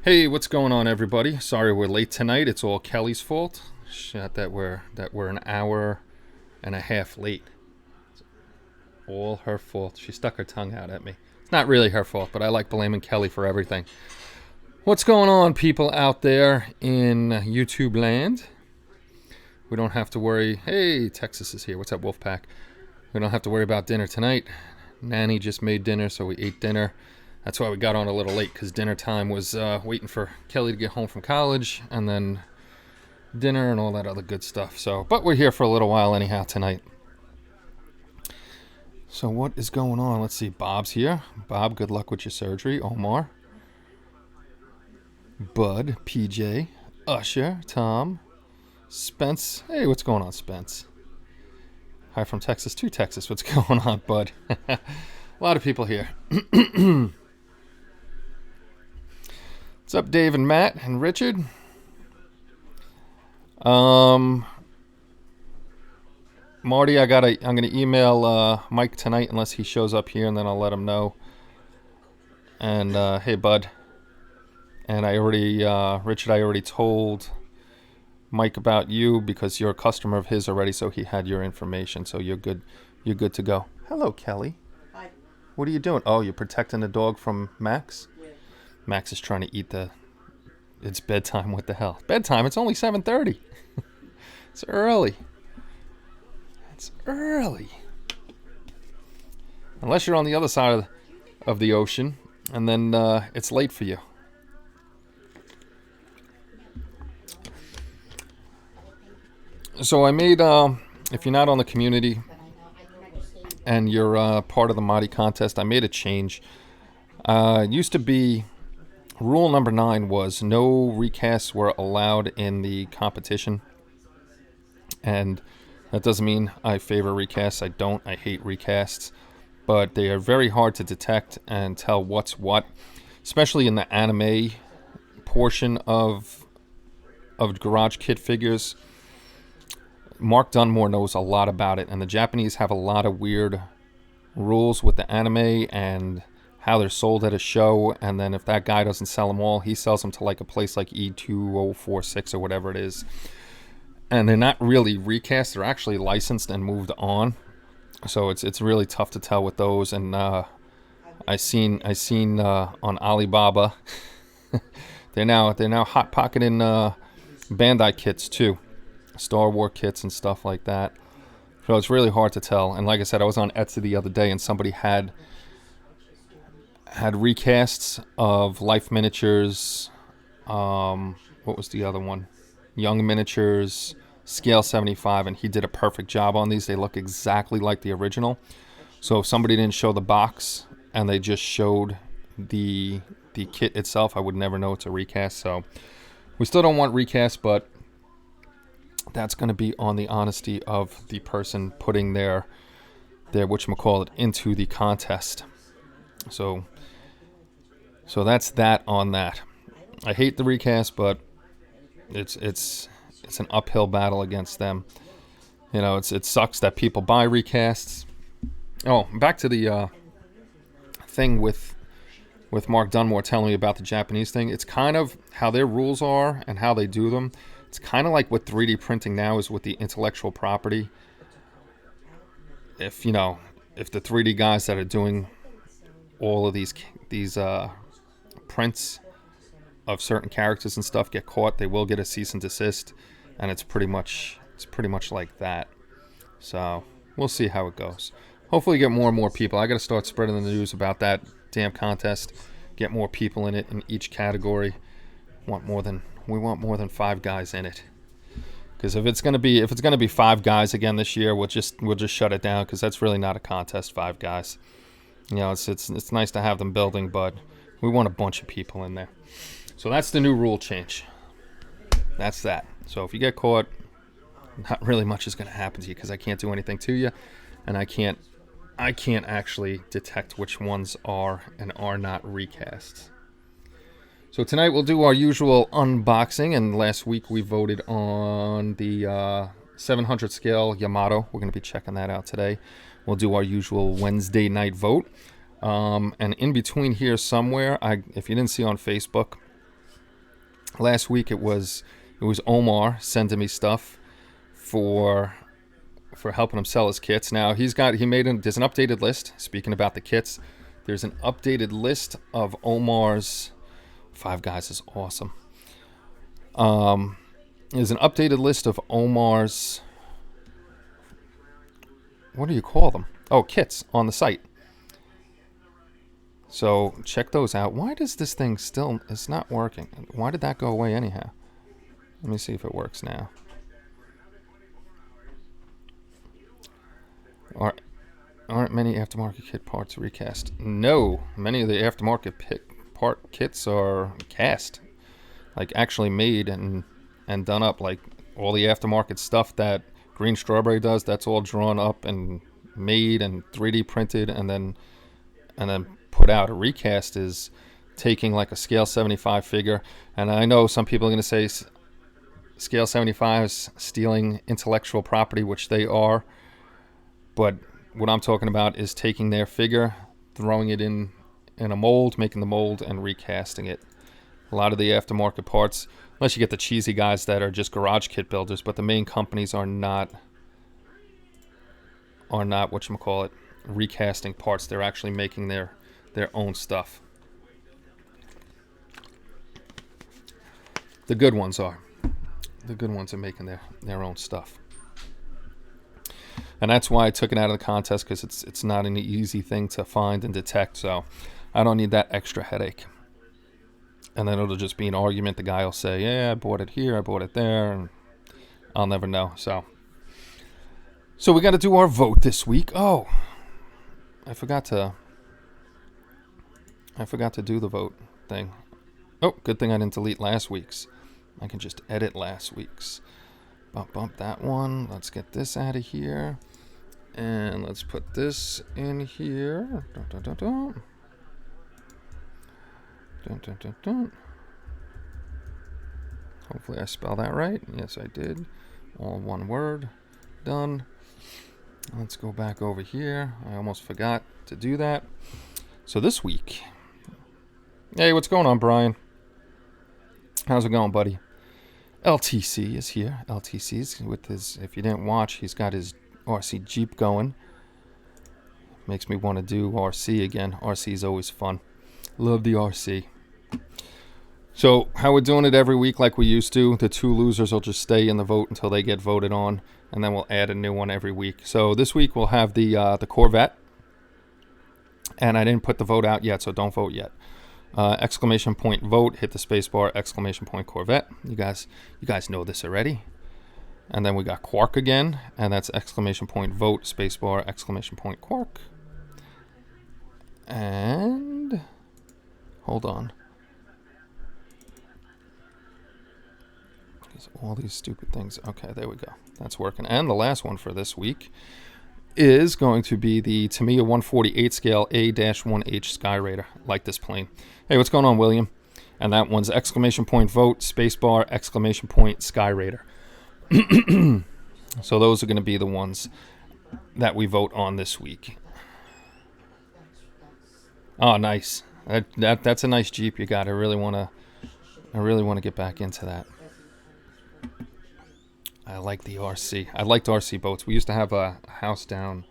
Hey, what's going on, everybody? Sorry we're late tonight. It's all Kelly's fault. Shit, that we're an hour and a half late. It's all her fault. She stuck her tongue out at me. It's not really her fault, but I like blaming Kelly for everything. What's going on, people out there in YouTube land? We don't have to worry. Hey, Texas is here. What's up, Wolfpack? We don't have to worry about dinner tonight. Nanny just made dinner, so we ate dinner. That's why we got on a little late, because dinner time was waiting for Kelly to get home from college, and then dinner and all that other good stuff. So, but we're here for a little while anyhow tonight. So what is going on? Let's see. Bob's here. Bob, good luck with your surgery. Omar. Bud, PJ, Usher, Tom, Spence. Hey, what's going on, Spence? Hi from Texas to Texas. What's going on, Bud? A lot of people here. What's up, Dave and Matt and Richard? Marty, I'm gonna email Mike tonight unless he shows up here, and then I'll let him know. And hey, Bud. And Richard, I already told Mike about you because you're a customer of his already, so he had your information. So you're good. You're good to go. Hello, Kelly. Hi. What are you doing? Oh, you're protecting the dog from Max? Yeah. Max is trying to eat it's bedtime. What the hell? Bedtime? It's only 7:30. It's early. It's early. Unless you're on the other side of the ocean, and then it's late for you. So I made, if you're not on the community and you're part of the Mahdi contest, I made a change. It used to be, rule number 9 was no recasts were allowed in the competition. And that doesn't mean I favor recasts. I don't. I hate recasts. But they are very hard to detect and tell what's what, especially in the anime portion of Garage Kid figures. Mark Dunmore knows a lot about it, and the Japanese have a lot of weird rules with the anime and how they're sold at a show, and then if that guy doesn't sell them all, he sells them to like a place like E2046 or whatever it is. And they're not really recast, they're actually licensed and moved on. So it's really tough to tell with those. And I seen on Alibaba they're now hot pocketing Bandai kits too. Star Wars kits and stuff like that. So it's really hard to tell. And like I said, I was on Etsy the other day and somebody had recasts of Life Miniatures, what was the other one? Young Miniatures, Scale 75, and he did a perfect job on these. They look exactly like the original. So if somebody didn't show the box and they just showed the kit itself, I would never know it's a recast. So we still don't want recasts, but that's going to be on the honesty of the person putting their whatchamacallit into the contest. So that's that on that. I hate the recast, but it's an uphill battle against them. You know, it sucks that people buy recasts. Oh, back to the thing with Mark Dunmore telling me about the Japanese thing. It's kind of how their rules are and how they do them. It's kind of like what 3D printing now is with the intellectual property. If the 3D guys that are doing all of these prints of certain characters and stuff get caught, they will get a cease and desist, and it's pretty much like that. So we'll see how it goes. Hopefully get more and more people. I got to start spreading the news about that damn contest. Get more people in it in each category. We want more than 5 guys in it. Because if it's gonna be 5 guys again this year, we'll just shut it down, because that's really not a contest. 5 guys. You know, it's nice to have them building, but we want a bunch of people in there. So that's the new rule change. That's that. So if you get caught, not really much is gonna happen to you, because I can't do anything to you, and I can't actually detect which ones are and are not recasts. So tonight we'll do our usual unboxing, and last week we voted on the 700 scale Yamato. We're going to be checking that out today. We'll do our usual Wednesday night vote. And in between here somewhere, if you didn't see on Facebook, Last week it was Omar sending me stuff for helping him sell his kits. Now there's an updated list. Speaking about the kits, there's an updated list of Omar's. Five Guys is awesome. There's an updated list of Omar's. What do you call them? Oh, kits on the site. So check those out. Why does this thing still? It's not working. Why did that go away anyhow? Let me see if it works now. Aren't many aftermarket kit parts recast? No, many of the aftermarket part kits are cast, like actually made and done up. Like all the aftermarket stuff that Green Strawberry does, that's all drawn up and made and 3D printed and then put out. A recast is taking like a scale 75 figure, and I know some people are going to say scale 75 is stealing intellectual property, which they are, but what I'm talking about is taking their figure, throwing it in a mold, making the mold, and recasting it. A lot of the aftermarket parts, unless you get the cheesy guys that are just garage kit builders, but the main companies are not whatchamacallit, recasting parts. They're actually making their own stuff. The good ones are. The good ones are making their own stuff. And that's why I took it out of the contest, because it's not an easy thing to find and detect, so I don't need that extra headache. And then it'll just be an argument. The guy will say, yeah, I bought it here, I bought it there, and I'll never know. So we got to do our vote this week. Oh, I forgot to do the vote thing. Oh, good thing I didn't delete last week's. I can just edit last week's. Bump that one. Let's get this out of here. And let's put this in here. Hopefully I spell that right. Yes, I did. All one word. Done. Let's go back over here. I almost forgot to do that. So this week. Hey, what's going on, Brian? How's it going, buddy? LTC is here. LTC's with his, if you didn't watch, he's got his RC Jeep going. Makes me want to do RC again. RC is always fun. Love the RC. So how we're doing it every week like we used to. The two losers will just stay in the vote until they get voted on, and then we'll add a new one every week. So this week we'll have the Corvette, and I didn't put the vote out yet, so don't vote yet. Exclamation point vote, hit the space bar, exclamation point Corvette. You guys know this already. And then we got Quark again, and that's exclamation point vote, space bar, exclamation point Quark. And hold on. There's all these stupid things. Okay, there we go. That's working. And the last one for this week is going to be the Tamiya 148 scale A-1H Skyraider. Like this plane. Hey, what's going on, William? And that one's exclamation point vote, spacebar, exclamation point Skyraider. So those are going to be the ones that we vote on this week. Oh, nice. That's a nice Jeep you got. I really want to get back into that. I like the RC. I liked RC boats. We used to have a house down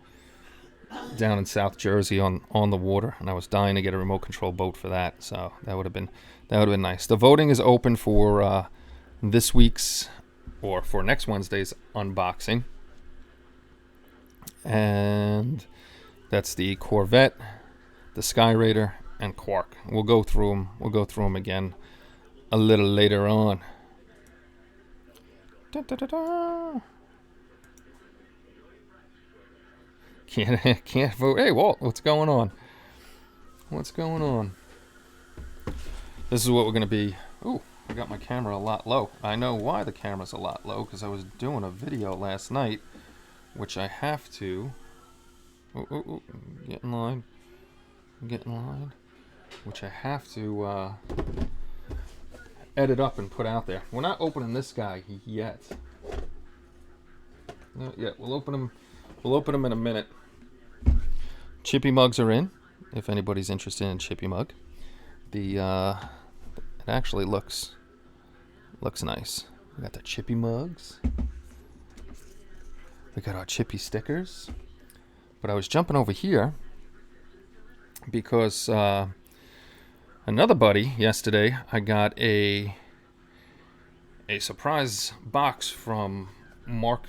in South Jersey on the water, and I was dying to get a remote control boat for that. So that would have been nice. The voting is open for this week's or for next Wednesday's unboxing, and that's the Corvette, the Skyraider, and Quark. We'll go through them again a little later on. Da, da, da, da. Can't vote. Hey, Walt, what's going on? What's going on? This is what we're going to be. Ooh, I got my camera a lot low. I know why the camera's a lot low, because I was doing a video last night, which I have to... Ooh, get in line. Get in line. Which I have to edit up and put out there. We're not opening this guy yet. Not yet. We'll open him in a minute. Chippy mugs are in, if anybody's interested in Chippy mug. It actually looks Looks nice. We got the Chippy mugs. We got our Chippy stickers. But I was jumping over here because another buddy yesterday, I got a surprise box from Mark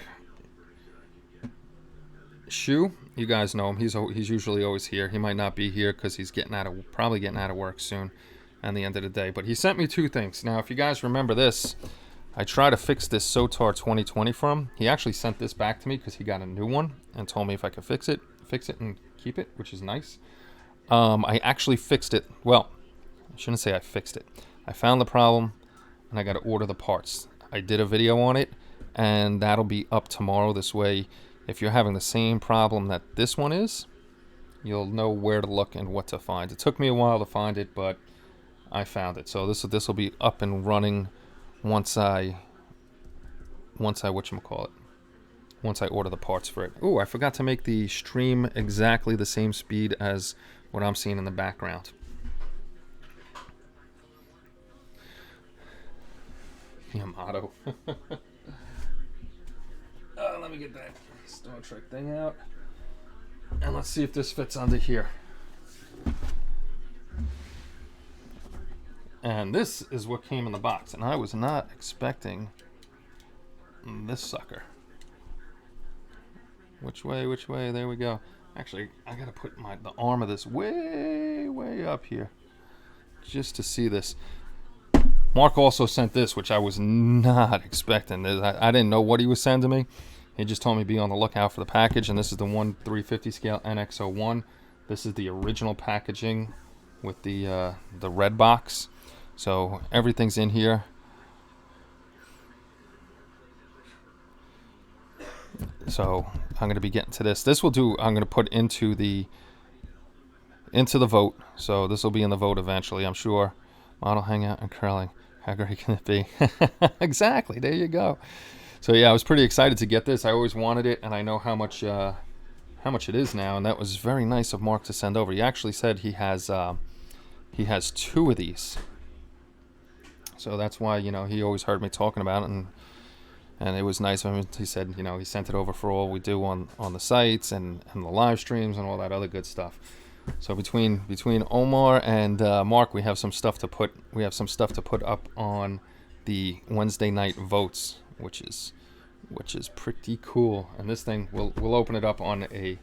Shu. You guys know him. He's usually always here. He might not be here because he's probably getting out of work soon at the end of the day. But he sent me two things. Now, if you guys remember this, I tried to fix this Sotar 2020 from. He actually sent this back to me because he got a new one and told me if I could fix it and keep it, which is nice. I actually fixed it. Well, I shouldn't say I fixed it. I found the problem and I got to order the parts. I did a video on it and that'll be up tomorrow. This way, if you're having the same problem that this one is, you'll know where to look and what to find. It took me a while to find it, but I found it. So this will be up and running once I whatchamacallit, once I order the parts for it. Oh, I forgot to make the stream exactly the same speed as what I'm seeing in the background. Yamato. Let me get that Star Trek thing out. And let's see if this fits under here. And this is what came in the box. And I was not expecting this sucker. Which way? Which way? There we go. Actually, I gotta put the arm of this way up here just to see this. Mark also sent this, which I was not expecting. I didn't know what he was sending me. He just told me be on the lookout for the package, and this is the 1/350 scale NX01. This is the original packaging with the red box. So everything's in here. So I'm going to be getting to this. I'm going to put into the vote. So this will be in the vote eventually, I'm sure. Model hangout and curling. How great can it be? Exactly. There you go. So yeah, I was pretty excited to get this. I always wanted it, and I know how much it is now. And that was very nice of Mark to send over. He actually said he has two of these. So that's why, you know, he always heard me talking about it, and it was nice of him. He said, you know, he sent it over for all we do on the sites and the live streams and all that other good stuff. So between Omar and Mark, we have some stuff to put up on the Wednesday night votes, which is pretty cool. And this thing we'll open it up on a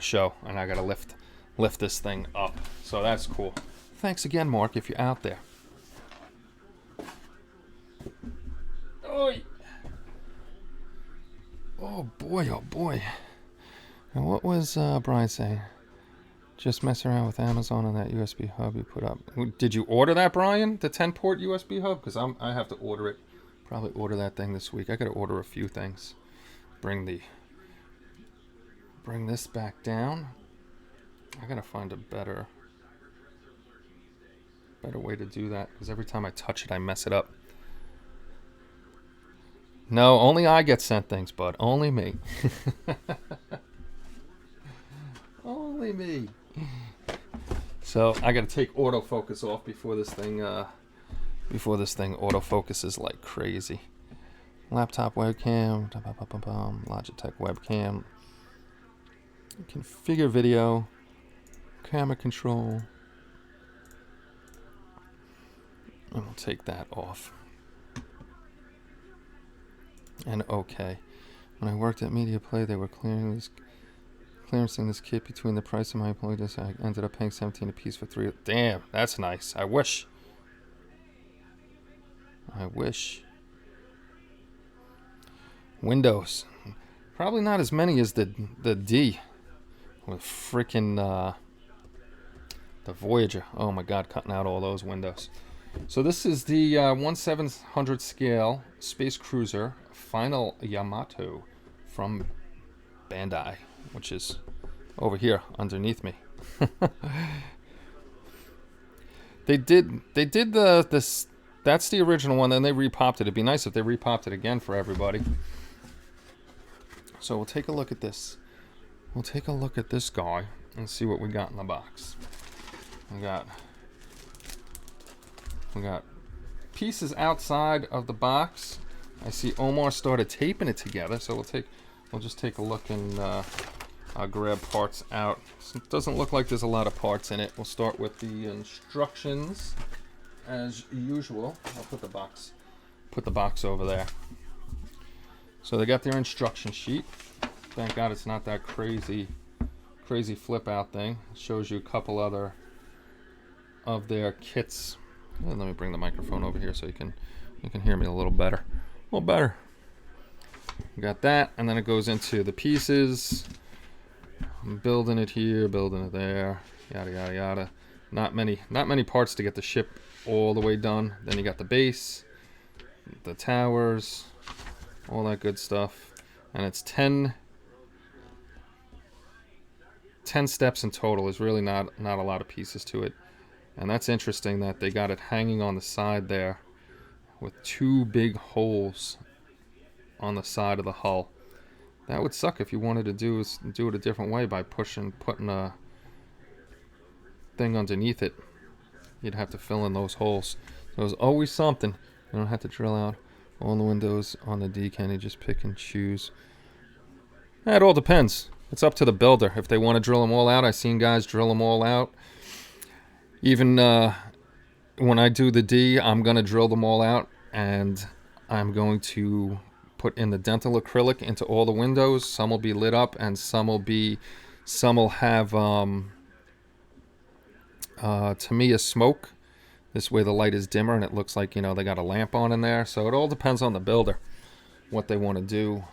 show, and I gotta lift this thing up. So that's cool. Thanks again, Mark, if you're out there. Oh boy. And what was Brian saying? Just mess around with Amazon on that USB hub you put up. Did you order that, Brian? The 10-port USB hub? Because I have to order it. Probably order that thing this week. I got to order a few things. Bring this back down. I got to find a better way to do that, because every time I touch it, I mess it up. No, only I get sent things, bud. Only me. Only me. So I gotta take autofocus off before this thing autofocuses like crazy. Laptop webcam, Logitech webcam. Configure video, camera control. And we'll take that off. And okay. When I worked at Media Play, they were clearancing this kit between the price of my employees. I ended up paying $17 a piece for 3. Damn, that's nice. I wish. Windows. Probably not as many as the D. With freaking the Voyager. Oh my God, cutting out all those windows. So this is the 1/700 scale Space Cruiser Final Yamato from Bandai, which is over here underneath me. They did this. That's the original one. Then they repopped it. It'd be nice if they repopped it again for everybody. So we'll take a look at this. We'll take a look at this guy and see what we got in the box. We got pieces outside of the box. I see Omar started taping it together, so we'll just take a look and I'll grab parts out. It doesn't look like there's a lot of parts in it. We'll start with the instructions as usual. I'll put the box over there. So they got their instruction sheet. Thank God it's not that crazy flip out thing. It shows you a couple other of their kits. And let me bring the microphone over here so you can hear me a little better. A little better. We got that, and then it goes into the pieces. I'm building it here, building it there, yada yada yada. Not many parts to get the ship all the way done. Then you got the base, the towers, all that good stuff, and it's 10 steps in total. There's really not a lot of pieces to it, and that's interesting that they got it hanging on the side there with 2 big holes on the side of the hull. That would suck if you wanted to do it a different way by putting a thing underneath it. You'd have to fill in those holes. There's always something. You don't have to drill out all the windows on the D. Can you just pick and choose? It all depends. It's up to the builder. If they want to drill them all out, I've seen guys drill them all out. Even when I do the D, I'm going to drill them all out, and I'm going to put in the dental acrylic into all the windows. Some will be lit up, and some will have Tamiya smoke. This way the light is dimmer and it looks like, they got a lamp on in there. So it all depends on the builder what they want to do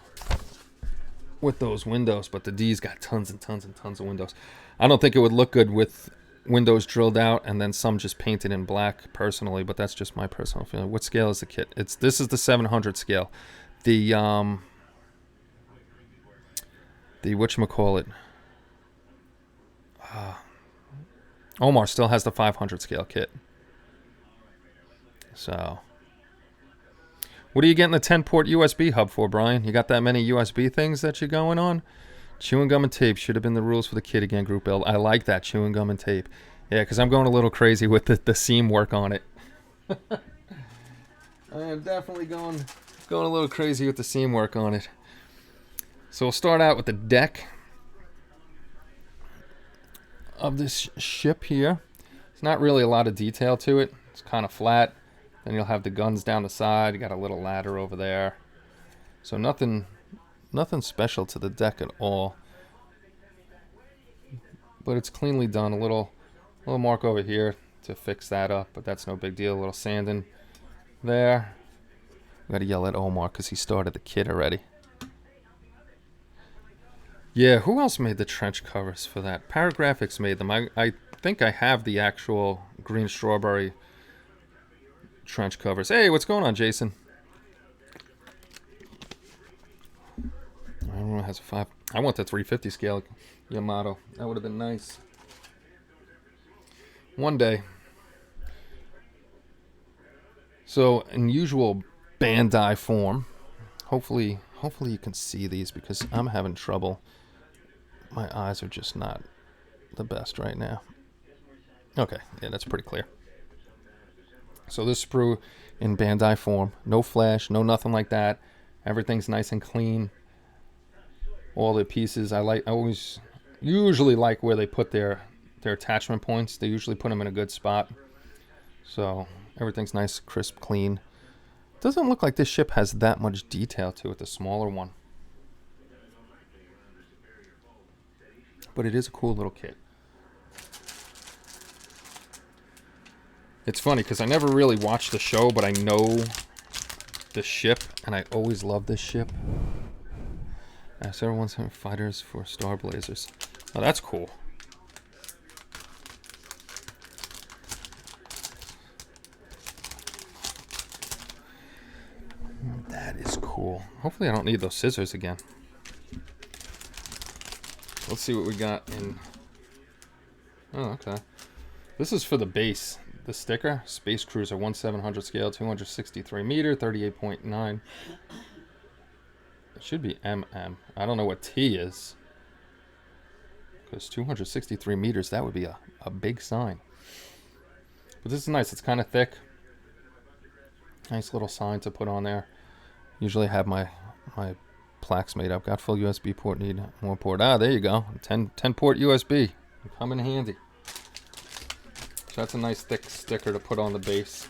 with those windows. But the D's got tons and tons and tons of windows. I don't think it would look good with windows drilled out and then some just painted in black personally, but that's just my personal feeling. What scale is the kit? This is the 700 scale. The whatchamacallit, Omar still has the 500 scale kit. So what are you getting the 10-port USB hub for, Brian? You got that many USB things that you're going on? Chewing gum and tape should have been the rules for the kit again, group build. I like that, chewing gum and tape. Yeah, because I'm going a little crazy with the seam work on it. I am definitely going a little crazy with the seam work on it. So we'll start out with the deck of this ship here. It's not really a lot of detail to it. It's kind of flat. Then you'll have the guns down the side. You got a little ladder over there. So nothing special to the deck at all. But it's cleanly done. A little mark over here to fix that up, but that's no big deal. A little sanding there. We gotta yell at Omar because he started the kit already. Yeah, who else made the trench covers for that? Paragraphics made them. I think I have the actual green strawberry trench covers. Hey, what's going on, Jason? Everyone has a 5. I want the 350 scale Yamato. That would have been nice. One day. So, in usual Bandai form, hopefully you can see these because I'm having trouble. My eyes are just not the best right now. Okay, yeah, that's pretty clear. So this sprue in Bandai form, no flash, no nothing like that. Everything's nice and clean. All the pieces, I always usually like where they put their attachment points. They usually put them in a good spot. So everything's nice, crisp, clean. Doesn't look like this ship has that much detail to it, the smaller one. But it is a cool little kit. It's funny because I never really watched the show, but I know the ship, and I always loved this ship. So everyone's having fighters for Star Blazers. Oh, that's cool. That is cool. Hopefully I don't need those scissors again. Let's see what we got in... Oh, okay. This is for the base. The sticker, Space Cruiser, 1700 scale, 263 meter, 38.9. It should be MM. I don't know what T is. Because 263 meters, that would be a big sign. But this is nice. It's kind of thick. Nice little sign to put on there. Usually I have my plaques made up. Got full USB port, need more port. Ah, there you go. 10 port USB. Come in handy. So that's a nice thick sticker to put on the base.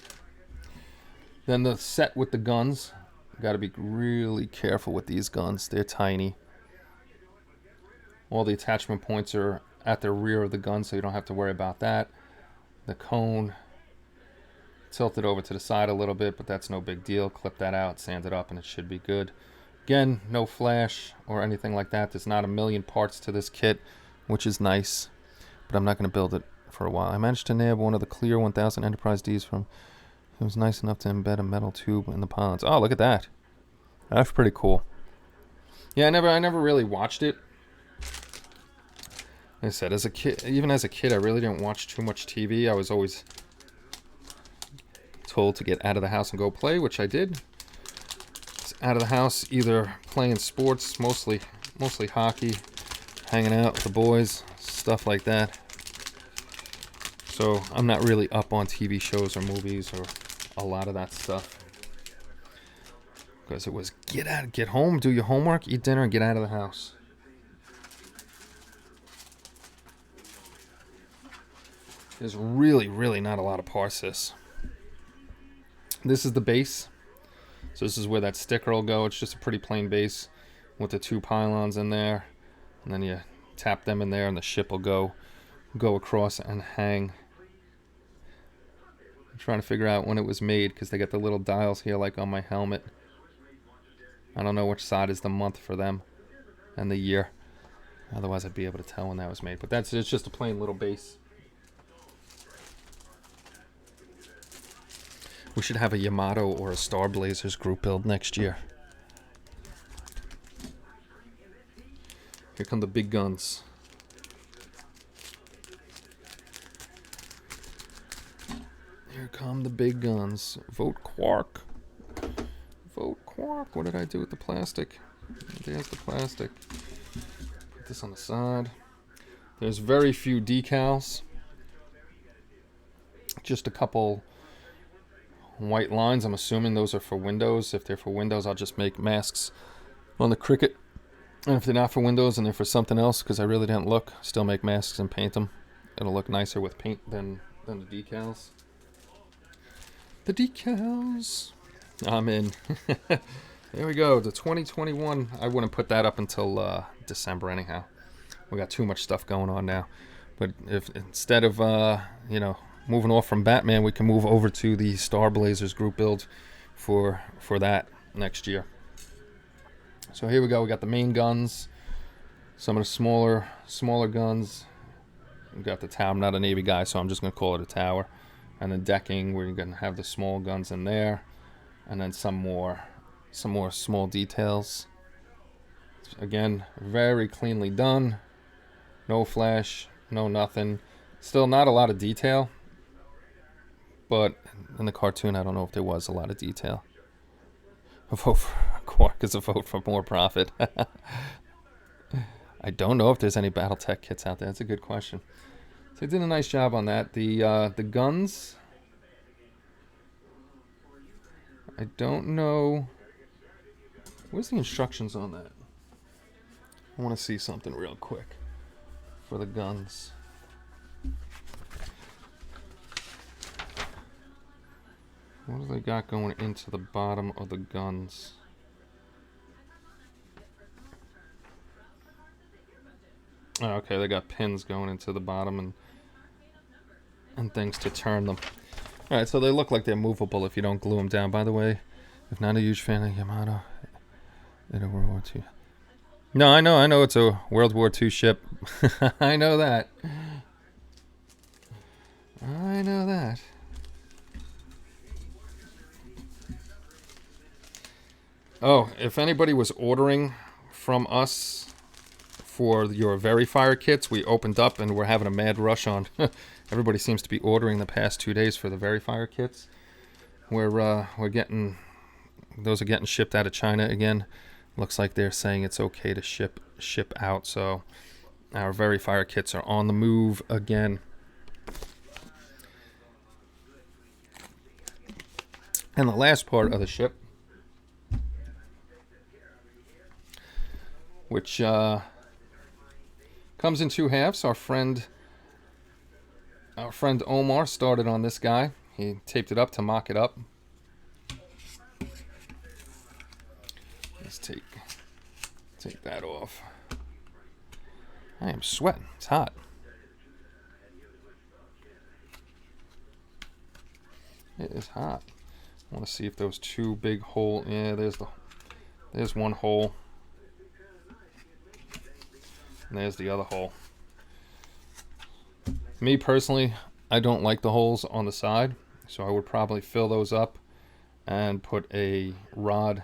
Then the set with the guns. Got to be really careful with these guns. They're tiny. All the attachment points are at the rear of the gun, so you don't have to worry about that. The cone tilted over to the side a little bit, but that's no big deal. Clip that out, sand it up, and it should be good. Again, no flash or anything like that. There's not a million parts to this kit, which is nice, but I'm not going to build it for a while. I managed to nab one of the clear 1000 Enterprise Ds from... It was nice enough to embed a metal tube in the pylons. Oh, look at that. That's pretty cool. Yeah, I never really watched it. Like I said, as a kid, even as a kid, I really didn't watch too much TV. I was always told to get out of the house and go play, which I did. Out of the house, either playing sports, mostly hockey, hanging out with the boys, stuff like that. So I'm not really up on TV shows or movies or a lot of that stuff. Because it was get home, do your homework, eat dinner, and get out of the house. There's really not a lot of parts this. This is the base. So this is where that sticker will go. It's just a pretty plain base with the 2 pylons in there. And then you tap them in there and the ship will go across and hang. I'm trying to figure out when it was made because they got the little dials here like on my helmet. I don't know which side is the month for them and the year. Otherwise I'd be able to tell when that was made. But it's just a plain little base. We should have a Yamato or a Star Blazers group build next year. Here come the big guns. Here come the big guns. Vote Quark. Vote Quark. What did I do with the plastic? There's the plastic. Put this on the side. There's very few decals. Just a couple white lines. I'm assuming those are for Windows. If they're for Windows, I'll just make masks on the Cricut. And if they're not for Windows and they're for something else, because I really didn't look, still make masks and paint them. It'll look nicer with paint than the decals. The decals. I'm in. There we go. The 2021. I wouldn't put that up until December anyhow. We got too much stuff going on now. But if instead of moving off from Batman, we can move over to the Star Blazers group build for that next year. So here we go. We got the main guns, some of the smaller guns. We got the tower. I'm not a Navy guy, so I'm just going to call it a tower. And then decking, we're going to have the small guns in there, and then some more small details. Again, very cleanly done. No flash, no nothing. Still not a lot of detail. But in the cartoon, I don't know if there was a lot of detail. A vote for Quark is a vote for more profit. I don't know if there's any BattleTech kits out there. That's a good question. So they did a nice job on that. The guns, I don't know. Where's the instructions on that? I want to see something real quick for the guns. What do they got going into the bottom of the guns? Oh, okay, they got pins going into the bottom and things to turn them. Alright, so they look like they're movable if you don't glue them down. By the way, if not a huge fan of Yamato, in a World War II. No, I know it's a World War II ship. I know that. I know that. Oh, if anybody was ordering from us for your Verifier kits, we opened up and we're having a mad rush on. Everybody seems to be ordering the past 2 days for the Verifier kits. We're getting, those are getting shipped out of China again. Looks like they're saying it's okay to ship out. So our Verifier kits are on the move again. And the last part of the ship, which comes in two halves. Our friend Omar started on this guy. He taped it up to mock it up. Let's take that off. I am sweating. It's hot. It is hot. I want to see if those two big holes. Yeah, there's one hole. And there's the other hole. Me personally, I don't like the holes on the side, so I would probably fill those up and put a rod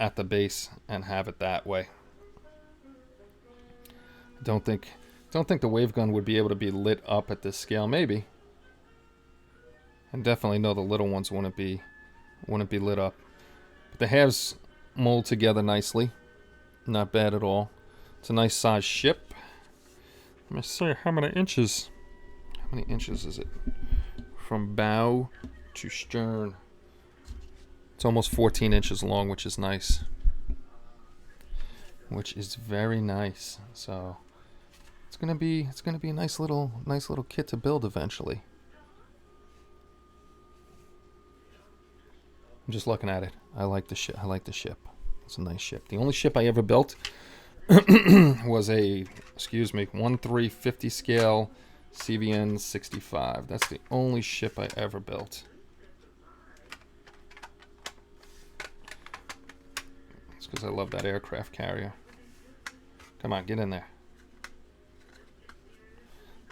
at the base and have it that way. Don't think the wave gun would be able to be lit up at this scale. Maybe. And definitely know the little ones wouldn't be lit up. But the halves mold together nicely. Not bad at all. It's a nice size ship. Let me see how many inches. How many inches is it? From bow to stern. It's almost 14 inches long, which is nice. Which is very nice. So it's gonna be a nice little kit to build eventually. I'm just looking at it. I like the ship. It's a nice ship. The only ship I ever built was a 1/350 scale CVN 65. That's the only ship I ever built. It's because I love that aircraft carrier. Come on, get in there.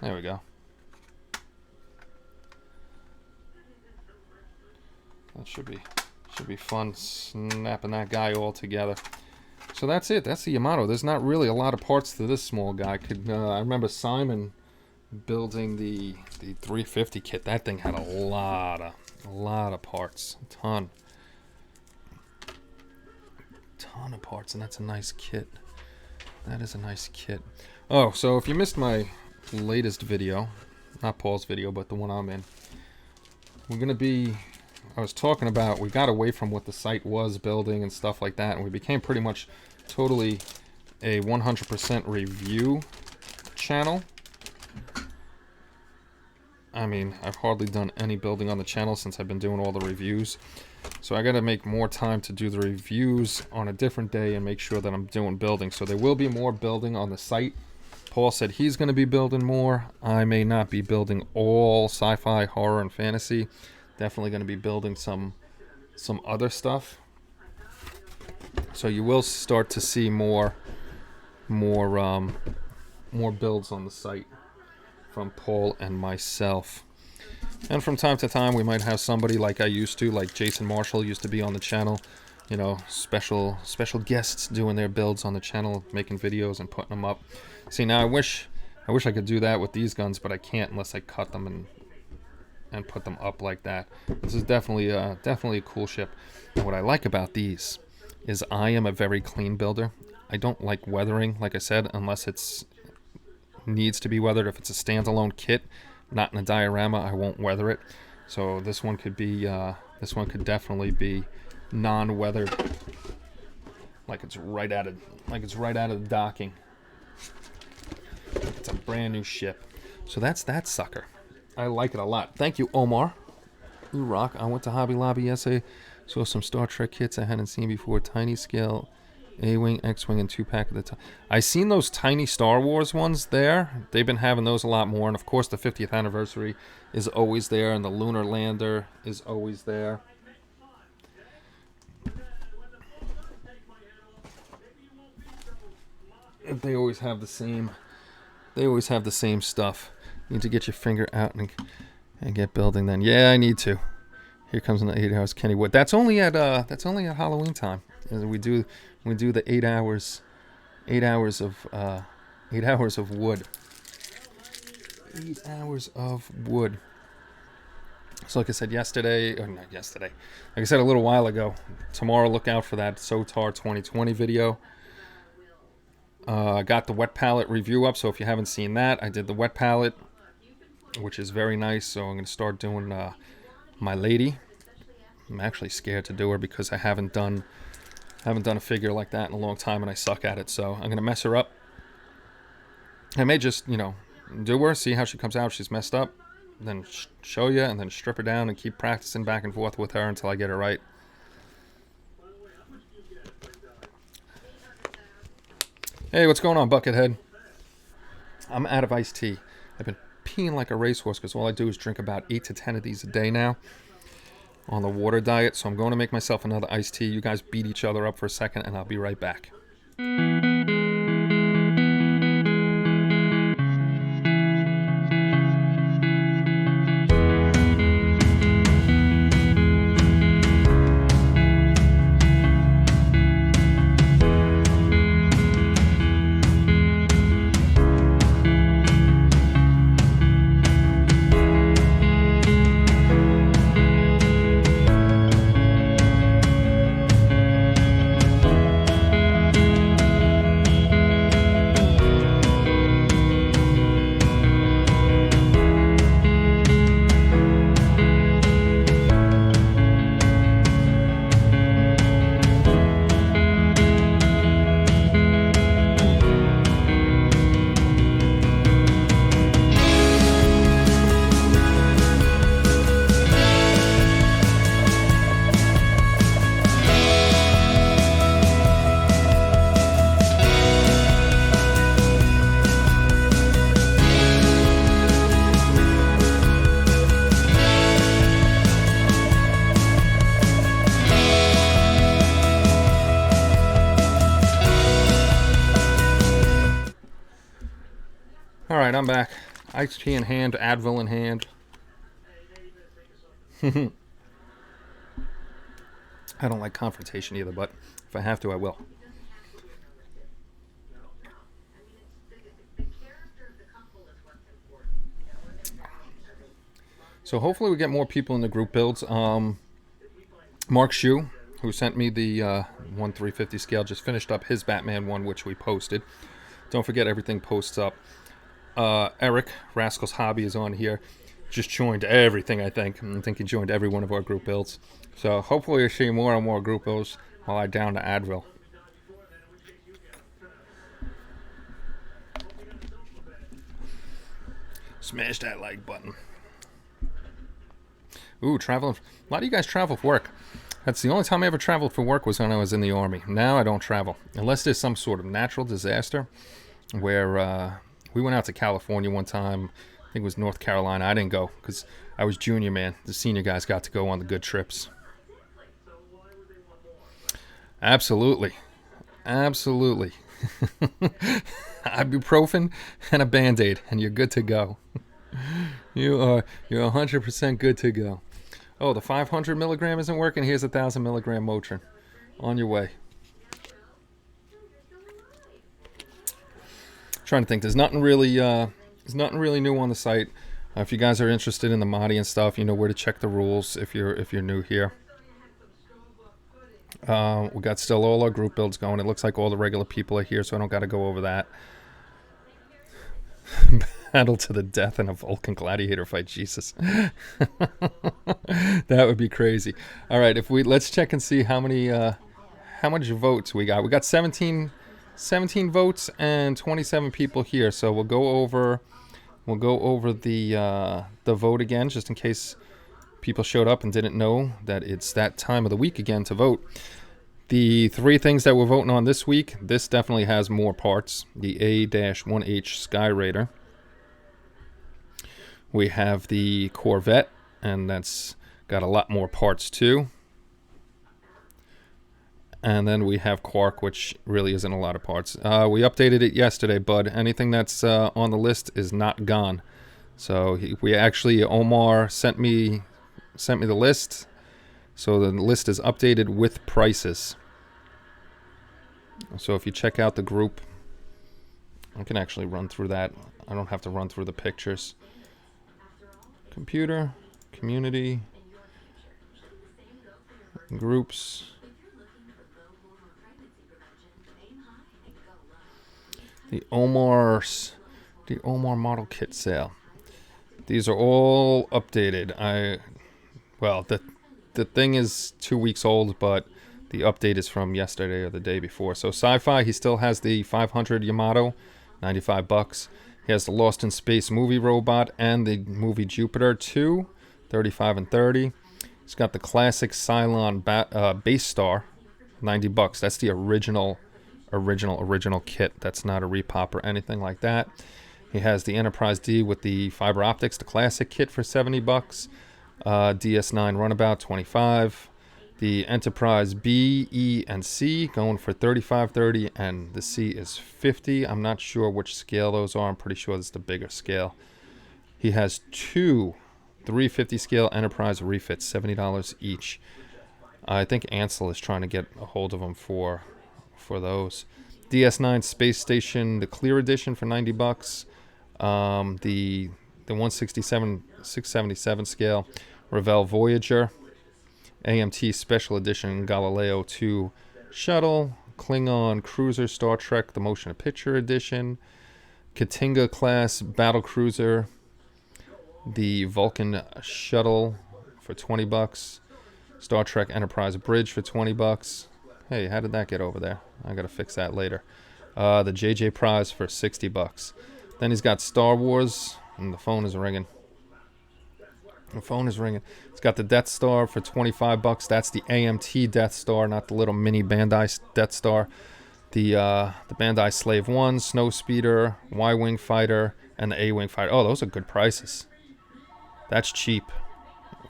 There we go. That should be fun snapping that guy all together. So that's it. That's the Yamato. There's not really a lot of parts to this small guy. I remember Simon building the 350 kit. That thing had a lot of parts. A ton of parts, and that's a nice kit. That is a nice kit. Oh, so if you missed my latest video, not Paul's video, but the one I'm in, I was talking about, we got away from what the site was building and stuff like that, and we became pretty much totally a 100% review channel. I mean, I've hardly done any building on the channel since I've been doing all the reviews. So I got to make more time to do the reviews on a different day and make sure that I'm doing building. So there will be more building on the site. Paul said he's going to be building more. I may not be building all sci-fi, horror, and fantasy. Definitely going to be building some other stuff. So you will start to see more builds on the site from Paul and myself. And from time to time, we might have somebody like I used to, like Jason Marshall used to be on the channel. You know, special guests doing their builds on the channel, making videos and putting them up. See, now I wish I could do that with these guns, but I can't unless I cut them and put them up like that. This is definitely a cool ship. And what I like about these is I am a very clean builder. I don't like weathering, like I said, unless it's needs to be weathered. If it's a standalone kit, not in a diorama, I won't weather it. So this one could definitely be non-weathered, like it's right out of the docking. It's a brand new ship. So that's that sucker. I like it a lot. Thank you, Omar. You rock. I went to Hobby Lobby yesterday, saw some Star Trek kits I hadn't seen before. Tiny scale, A-Wing, X-Wing, and 2-pack at the time. I seen those tiny Star Wars ones there. They've been having those a lot more. And, of course, the 50th anniversary is always there, and the Lunar Lander is always there. They always have the same stuff. You need to get your finger out and get building then. Yeah, I need to. Here comes an 8 hours Kenny Wood. That's only at Halloween time. We do the 8 hours of wood. 8 hours of wood. So like I said like I said a little while ago, tomorrow look out for that SOTAR 2020 video. I got the wet palette review up, so if you haven't seen that, I did the wet palette, which is very nice. So I'm going to start doing my lady I'm actually scared to do her because I haven't done a figure like that in a long time and I suck at it. So I'm gonna mess her up. I may just, do her, see how she comes out. If she's messed up, then show you, and then strip her down and keep practicing back and forth with her until I get her right. Hey, what's going on, Buckethead? I'm out of iced tea. I've been peeing like a racehorse because all I do is drink about 8 to 10 of these a day now on the water diet. So I'm going to make myself another iced tea. You guys beat each other up for a second, and I'll be right back. Alright, I'm back. Iced tea in hand, Advil in hand. I don't like confrontation either, but if I have to, I will. So hopefully we get more people in the group builds. Mark Shue, who sent me the 1/350 scale, just finished up his Batman one, which we posted. Don't forget, everything posts up. Eric, Rascal's Hobby, is on here. Just joined everything, I think. I think he joined every one of our group builds. So hopefully you'll see more and more group builds while I down to Advil. Smash that like button. Ooh, traveling. A lot of you guys travel for work. That's the only time I ever traveled for work was when I was in the Army. Now I don't travel. Unless there's some sort of natural disaster where... we went out to California one time. I think it was North Carolina. I didn't go because I was junior, man. The senior guys got to go on the good trips. Absolutely. Absolutely. Ibuprofen and a Band-Aid, and you're good to go. You're 100% good to go. Oh, the 500 milligram isn't working? Here's a 1,000 milligram Motrin. On your way. Trying to think. There's nothing really new on the site. If you guys are interested in the Mahdi and stuff, you know where to check the rules if you're new here. We got still all our group builds going. It looks like all the regular people are here, so I don't got to go over that. Battle to the death in a Vulcan gladiator fight. Jesus. That would be crazy. All right, let's check and see how much votes we got. We got 17 votes and 27 people here. So we'll go over the vote again, just in case people showed up and didn't know that it's that time of the week again to vote. The 3 things that we're voting on this week, this definitely has more parts. The A-1H Sky Raider. We have the Corvette, and that's got a lot more parts too. And then we have Quark, which really isn't a lot of parts. We updated it yesterday, bud. Anything that's on the list is not gone. So Omar sent me the list. So the list is updated with prices. So if you check out the group, I can actually run through that. I don't have to run through the pictures. Computer, community, groups. The Omar model kit sale. These are all updated. the thing is 2 weeks old, but the update is from yesterday or the day before. So Sci-Fi, he still has the 500 Yamato, $95. He has the Lost in Space movie robot and the movie Jupiter 2, $35 and $30. He's got the classic Cylon base star, $90. That's the original kit. That's not a repop or anything like that. He has the Enterprise D with the fiber optics, the classic kit for $70. DS9 runabout, $25. The Enterprise B, E, and C going for $35, $30, and the C is $50. I'm not sure which scale those are. I'm pretty sure it's the bigger scale. He has two 350 scale Enterprise refits, $70 each. I think Ansel is trying to get a hold of them for those. DS9 Space Station, the Clear Edition for $90. The 677 scale Revell Voyager, AMT Special Edition Galileo 2 Shuttle, Klingon Cruiser Star Trek The Motion Picture Edition, Katinga Class Battle Cruiser, the Vulcan Shuttle for $20, Star Trek Enterprise Bridge for $20. Hey, how did that get over there? I gotta fix that later. The JJ Prize for $60. Then he's got Star Wars, and the phone is ringing. It's got the Death Star for $25. That's the AMT Death Star, not the little mini Bandai Death Star. The Bandai Slave 1, Snow Speeder, Y-Wing Fighter, and the A-Wing Fighter. Oh, those are good prices. That's cheap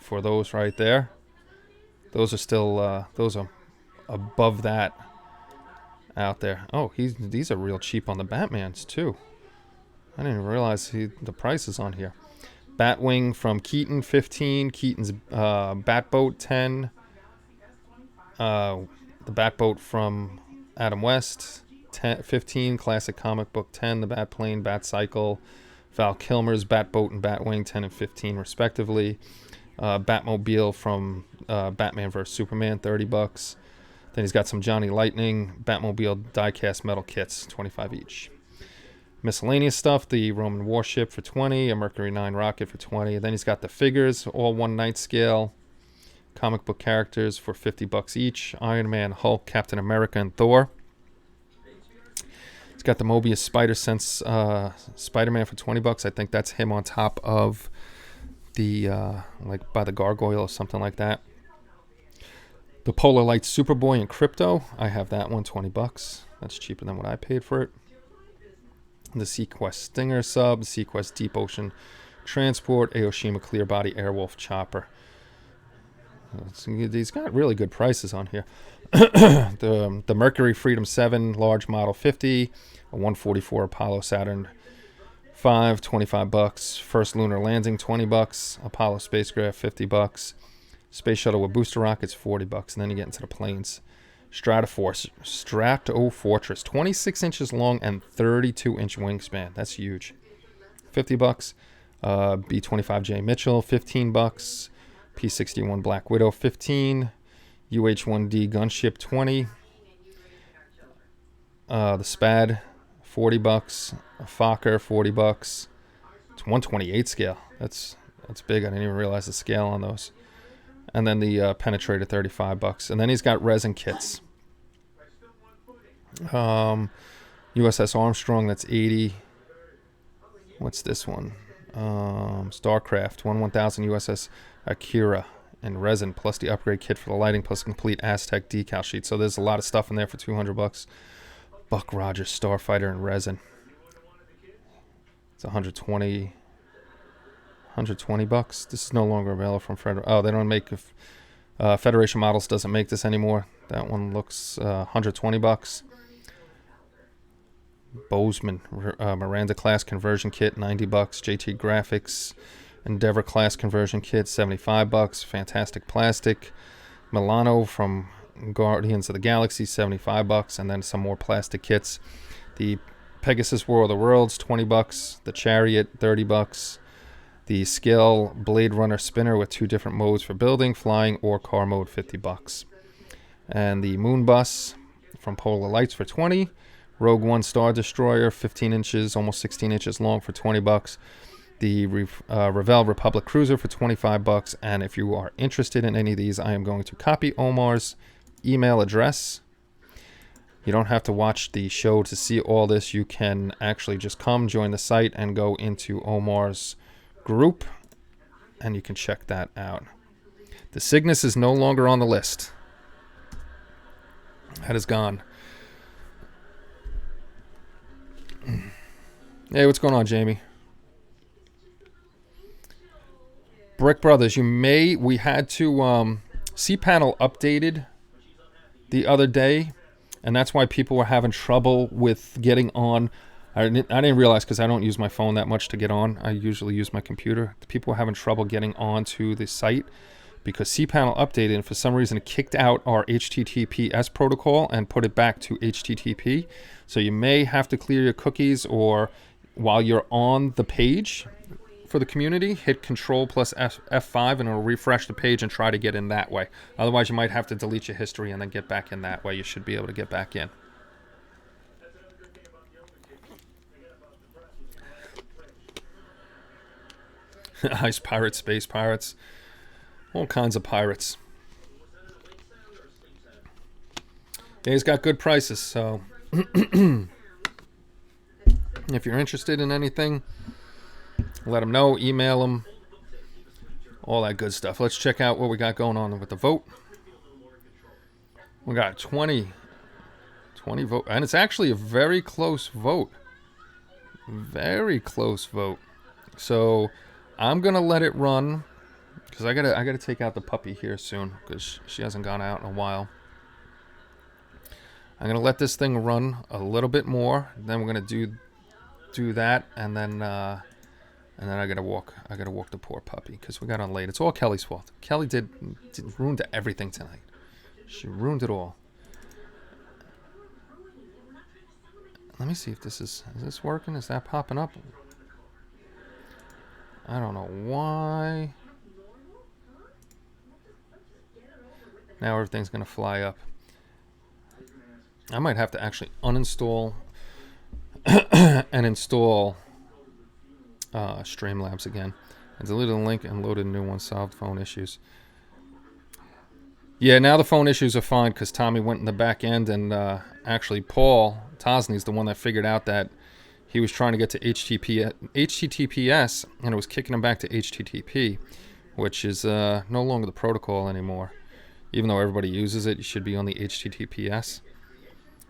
for those right there. Those are still, those are above that out there. Oh, these are real cheap on the Batmans, too. I didn't even realize the prices on here. Batwing from Keaton, $15. Keaton's Batboat, $10. The Batboat from Adam West, $15. Classic comic book, $10. The Batplane, Batcycle, Val Kilmer's Batboat and Batwing, $10 and $15 respectively. Batmobile from Batman vs Superman, $30. Then he's got some Johnny Lightning Batmobile diecast metal kits, $25 each. Miscellaneous stuff, the Roman warship for $20, a Mercury 9 rocket for $20. Then he's got the figures, all 1/9 scale, comic book characters for $50 each. Iron Man, Hulk, Captain America, and Thor. He's got the Mobius Spider-Sense Spider-Man for $20. I think that's him on top of the, like by the gargoyle or something like that. The Polar Light Superboy and Crypto, I have that one, $20. That's cheaper than what I paid for it. The Sequest Stinger sub, Sequest Deep Ocean Transport, Aoshima Clear Body Airwolf Chopper. These got really good prices on here. the Mercury Freedom 7 large model, $50. A 144 Apollo Saturn V, $25. First lunar landing, $20. Apollo spacecraft, $50. Space shuttle with booster rockets, $40. And then you get into the planes. Strato Fortress, 26 inches long and 32-inch wingspan. That's huge. $50. B-25J Mitchell, $15. P-61 Black Widow, $15. UH-1D gunship, $20. The Spad, $40. A Fokker, $40. It's 128 scale. That's big. I didn't even realize the scale on those. And then the Penetrator, $35. And then he's got resin kits. USS Armstrong, that's $80. What's this one? StarCraft, 1000 USS Akira in resin, plus the upgrade kit for the lighting, plus complete Aztec decal sheet. So there's a lot of stuff in there for $200. Buck Rogers Starfighter in resin. It's $120. This is no longer available from Federation. Oh, they don't make Federation Models doesn't make this anymore. That one looks $120. Bozeman Miranda class conversion kit, $90. JT Graphics Endeavor class conversion kit, $75. Fantastic Plastic Milano from Guardians of the Galaxy, $75. And then some more plastic kits. The Pegasus War of the Worlds, $20. The Chariot, $30. The Scale Blade Runner spinner with 2 different modes for building, flying, or car mode, $50. And the Moon Bus from Polar Lights for $20. Rogue One Star Destroyer, 15 inches, almost 16 inches long for $20. the Revell Republic Cruiser for 25 bucks. And if you are interested in any of these, I am going to copy Omar's email address. You don't have to watch the show to see all this. You can actually just come join the site and go into Omar's group, and you can check that out. The Cygnus is no longer on the list. That is gone. Hey, what's going on, Jamie? Brick Brothers, we had to cPanel updated the other day, and that's why people were having trouble with getting on. I didn't realize, because I don't use my phone that much to get on. I usually use my computer. People were having trouble getting onto the site because cPanel updated, and for some reason it kicked out our HTTPS protocol and put it back to HTTP. So you may have to clear your cookies, or while you're on the page for the community, hit Control plus F5 and it'll refresh the page and try to get in that way. Otherwise, you might have to delete your history and then get back in that way. You should be able to get back in. Ice pirates, space pirates, all kinds of pirates. Yeah, he's got good prices, so if you're interested in anything, let him know, email him, all that good stuff. Let's check out what we got going on with the vote. We got 20 vote, and it's actually a very close vote. Very close vote. So I'm gonna let it run, because I gotta take out the puppy here soon, because she hasn't gone out in a while. I'm gonna let this thing run a little bit more. Then we're gonna do that, and then I gotta walk the poor puppy, because we got on late. It's all Kelly's fault. Kelly ruined everything tonight. She ruined it all. Let me see if is this working? Is that popping up? I don't know why. Now everything's gonna fly up. I might have to actually uninstall and install Streamlabs again. I deleted the link and loaded a new one. Solved phone issues. Yeah, now the phone issues are fine, because Tommy went in the back end, and actually Paul Tosney's the one that figured out that he was trying to get to HTTPS, and it was kicking him back to HTTP, which is no longer the protocol anymore. Even though everybody uses it, you should be on the HTTPS.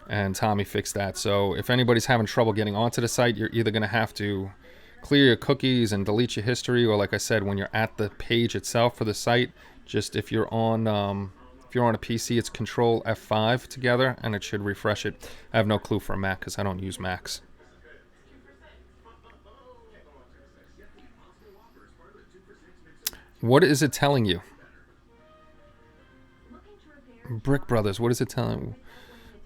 And Tommy fixed that. So if anybody's having trouble getting onto the site, you're either going to have to clear your cookies and delete your history, or like I said, when you're at the page itself for the site, just if you're on a PC, it's Control F5 together, and it should refresh it. I have no clue for a Mac, because I don't use Macs. What is it telling you? Brick Brothers, what is it telling you?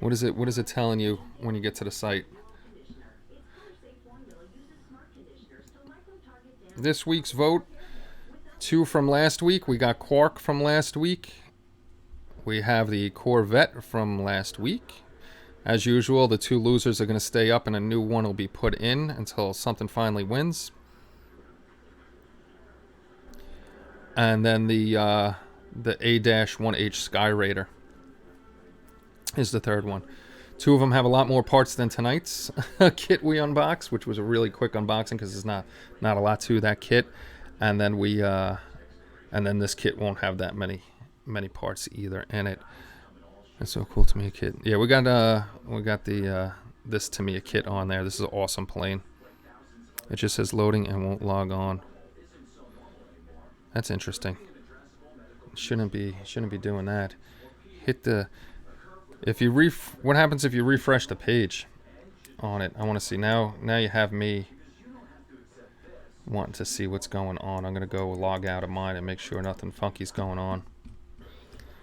What is it telling you when you get to the site? This week's vote, 2 from last week. We got Quark from last week. We have the Corvette from last week. As usual, the 2 losers are going to stay up, and a new one will be put in until something finally wins. And then the A-1H Sky Raider is the 3rd one. 2 of them have a lot more parts than tonight's kit we unboxed, which was a really quick unboxing, because there's not a lot to that kit. And then this kit won't have that many parts either in it. That's so cool, Tamiya kit. Yeah, we got the this Tamiya kit on there. This is an awesome plane. It just says loading and won't log on. That's interesting. Shouldn't be doing that. Hit the what happens if you refresh the page on it? I want to see now you have me wanting to see what's going on. I'm going to go log out of mine and make sure nothing funky's going on.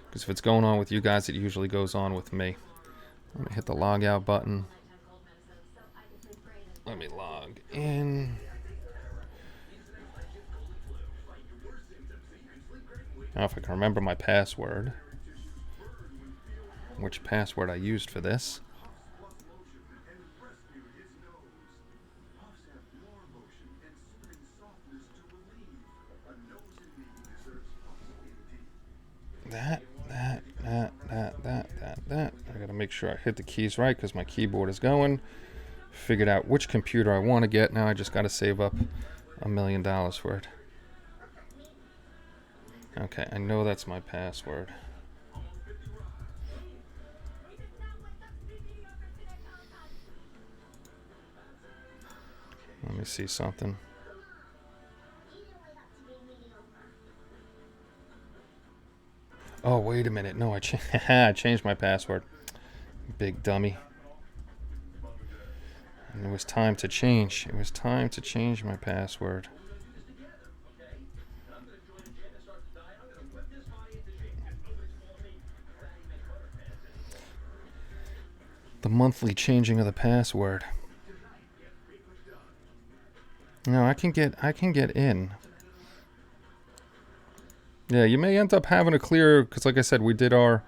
Because if it's going on with you guys, it usually goes on with me. Let me hit the log out button. Let me log in. Now if I can remember my password, which password I used for this. I gotta make sure I hit the keys right because my keyboard is going. Figured out which computer I want to get. Now I just gotta save up $1 million for it. Okay, I know that's my password. Let me see something. Oh, wait a minute. No, I changed my password. Big dummy. And it was time to change. It was time to change my password. The monthly changing of the password. No, I can get in. Yeah, you may end up having to clear, because like I said, we did our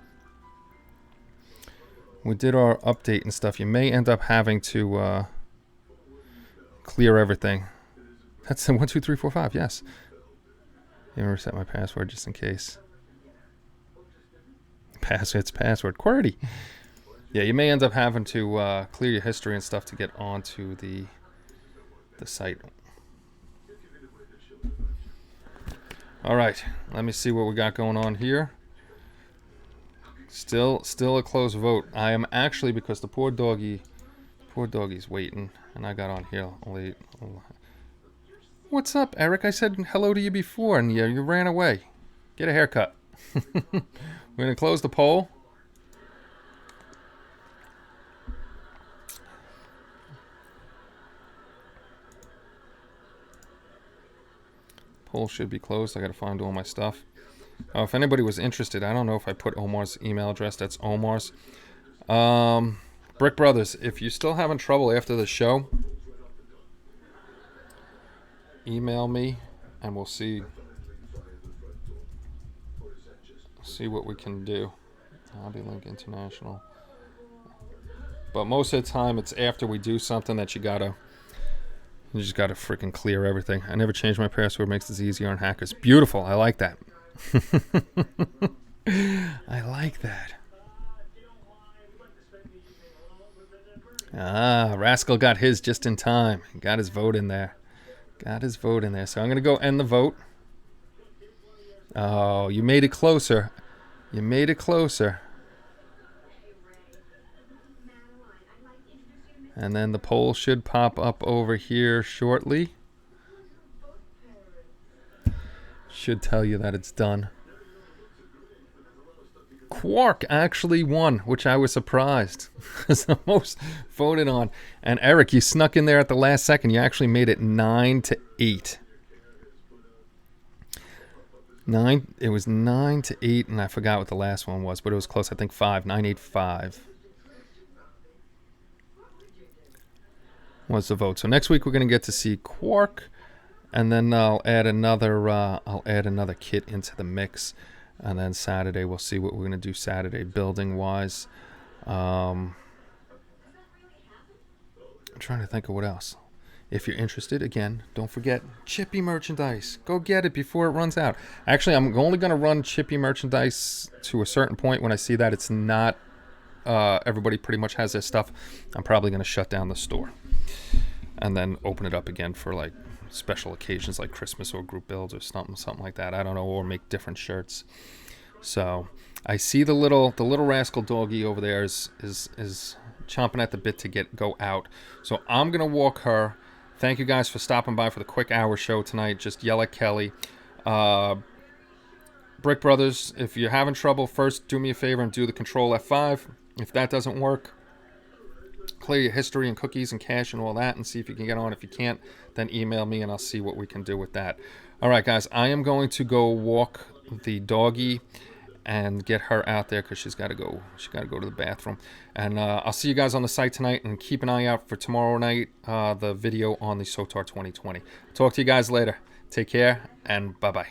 update and stuff. You may end up having to clear everything. That's the 1, 2, 3, 4, 5. Yes. Let me reset my password just in case. It's password QWERTY. Yeah, you may end up having to clear your history and stuff to get onto the site. All right, let me see what we got going on here. Still a close vote. I am actually, because the poor doggy's waiting, and I got on here late. What's up, Eric? I said hello to you before, and you ran away. Get a haircut. We're gonna close the poll. Poll should be closed. I gotta find all my stuff. If anybody was interested, I don't know if I put Omar's email address. That's Omar's. Brick Brothers, if you're still having trouble after the show, email me and we'll see what we can do. Hobby Link International. But most of the time, it's after we do something that you just gotta freaking clear everything. I never change my password. Makes it easier on hackers. Beautiful. I like that. I like that. Rascal got his just in time. Got his vote in there. So I'm gonna go end the vote. Oh, you made it closer. And then the poll should pop up over here shortly. Should tell you that it's done. Quark actually won, which I was surprised. It's the most voted on. And Eric, you snuck in there at the last second. You actually made it 9-8. It was 9-8, and I forgot what the last one was, but it was close. I think 5. 9-8-5 was the vote. So next week we're going to get to see Quark, and then I'll add another kit into the mix. And then Saturday, we'll see what we're going to do Saturday building-wise. I'm trying to think of what else. If you're interested, again, don't forget Chippy merchandise. Go get it before it runs out. Actually, I'm only going to run Chippy merchandise to a certain point. When I see that it's not, everybody pretty much has their stuff, I'm probably going to shut down the store. And then open it up again for like special occasions like Christmas or group builds or something like that. I don't know, or make different shirts. So I see the little rascal doggy over there is chomping at the bit to go out. So I'm gonna walk her. Thank you guys for stopping by for the quick hour show tonight. Just yell at Kelly. Brick Brothers, if you're having trouble, first do me a favor and do the Control F5. If that doesn't work, clear your history and cookies and cache and all that and see if you can get on. If you can't, then email me and I'll see what we can do with that. All right, guys, I am going to go walk the doggy and get her out there because she's got to go to the bathroom. And I'll see you guys on the site tonight, and keep an eye out for tomorrow night, the video on the SOTAR 2020. Talk to you guys later. Take care, and bye-bye.